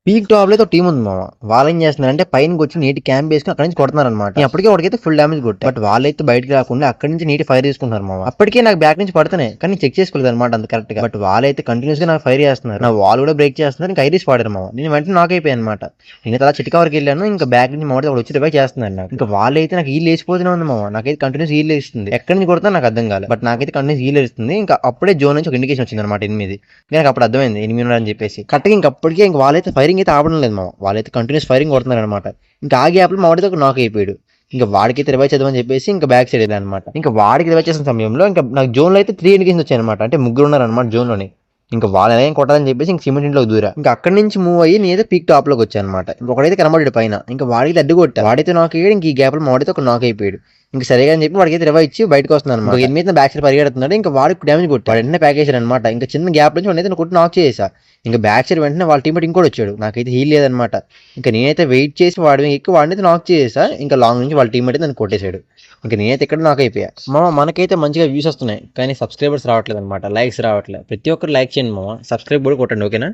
Peak top లో team ఉంది మామ. వాళ్ళు ఏం చేస్తున్నారంటే పైన వచ్చి నీటి క్యాంప్ వేసుకుని అక్కడ నుంచి కొడుతున్నారు అనమాట. అప్పటికే వాడికైతే ఫుల్ డామేజ్ కొట్టారు. బట్ వాళ్ళైతే బయటకి రాకుండా అక్కడ నుంచి నీటి ఫైర్ తీసుకుంటున్నారు మామ. అప్పటికే నాకు బ్యాక్ నుంచి పడుతున్నాయి కానీ చెక్ చేసుకోలేదు అనమాట అంత కరెక్ట్ గా. బట్ వాళ్ళైతే కంటిన్యూస్ గా నాకు ఫైర్ చేస్తున్నారు. నా వాల్ కూడా బ్రేక్ చేస్తున్నారు. ఇంకా ఐరిస్ వాడారు మామ. నేను వెంటనే నాక్ అయిపోయాను అనమాట. నేను అలా చిటికా వరకు వెళ్ళాను. ఇంకా బ్యాక్ నుంచి మామిడి వచ్చి రివైవ్ చేస్తున్నారు నాకు. ఇంకా వాళ్ళైతే నాకు హీల్ వేసిపోతూనే ఉంది మామ. నాకైతే కంటిన్యూస్ హీల్ వేస్తుంది. ఎక్కడి నుంచి కొడుతున్నా నాకు అర్థం కాలేదు. బట్ నాకైతే కంటిన్యూస్ హీల్ వేస్తుంది. ఇంకా అప్పుడే జోన్ నుంచి ఒక ఇండికేషన్ వచ్చింది అనమాట 8. నాకు అప్పుడు అర్థమైంది 8 ఉన్నారని చెప్పేసి. కరెక్ట్గా ఇంకా అప్పటికే ఇంకా వాళ్ళైతే ఫైరింగ్ అయితే ఆపడం లేదు మామ. వాళ్ళైతే కంటిన్యూస్ ఫైరింగ్ కొడుతున్నారు అనమాట. ఇంకా ఆ గ్యాప్ లో మామిడితో ఒక నాక్ అయిపోయాడు. ఇంకా వాడికైతే రివైవ్ చేద్దామని చెప్పేసి ఇంకా బ్యాక్ సైడ్ వెళ్ళాను అనమాట. ఇంకా వాడికి రివైవ్ చేసిన సమయంలో ఇంకా నాకు జోన్ లో అయితే 3 ఇండికేషన్స్ వచ్చాయి అనమాట. అంటే ముగ్గురు ఉన్నారు అనమాట జోన్ లోని. ఇంకా వాళ్ళని ఏం కొట్టాలని చెప్పేసి ఇంక సిమెంట్ ఇంట్లో దూరా. ఇంకా అక్కడి నుంచి మూవ్ అయ్యి నేనైతే పీక్ టాప్ లోకి వచ్చాను అనమాట. ఇంకొకడైతే కనబడ్డాడు పైన. ఇంకా వాడికి అడ్డు కొట్టా. వాడితే నాక్ అయ్యాడు. ఇంక ఈ గ్యాప్ లో మామిడితో ఒక నాక్ అయిపోయాడు. ఇంకా సరిగా అని చెప్పి వాడికి అయితే రివైవ్ ఇచ్చి బయటకు వస్తున్నాను అనమాట. ఎనిమిది బ్యాక్ సైడ్ పరిగెడుతున్నాడు. ఇంకా వాడికి డ్యామేజ్ కొట్టాడు. వెంటనే ప్యాక్ చేశాడు అనమాట. ఇంకా చిన్న గ్యాప్ నుంచి వాడిని కొట్టి నాక్ చేసా. ఇంకా బ్యాక్ సైడ్ వెంటనే వాళ్ళ టీమేట్ ఇంకోటి వచ్చాడు. నాకైతే హీల్ లేదనమాట. ఇంకా నేనైతే వెయిట్ చేసి వాడి ఎక్కి వాడిని అయితే నాక్ చేసా. ఇంకా లాంగ్ నుంచి వాళ్ళ టీమేట్ అయితే నన్ను కొట్టేశాడు. ఇంకా నేనైతే ఇక్కడ నాక్ అయిపోయా. మనకైతే మంచిగా వ్యూస్ వస్తున్నాయి కానీ సబ్స్క్రైబర్స్ రావట్లేదు అనమాట. లైక్స్ రావట్లేదు. ప్రతి ఒక్కరు లైక్ చేయండి మామ. సబ్స్క్రైబ్ కూడా కొట్టండి ఓకేనా.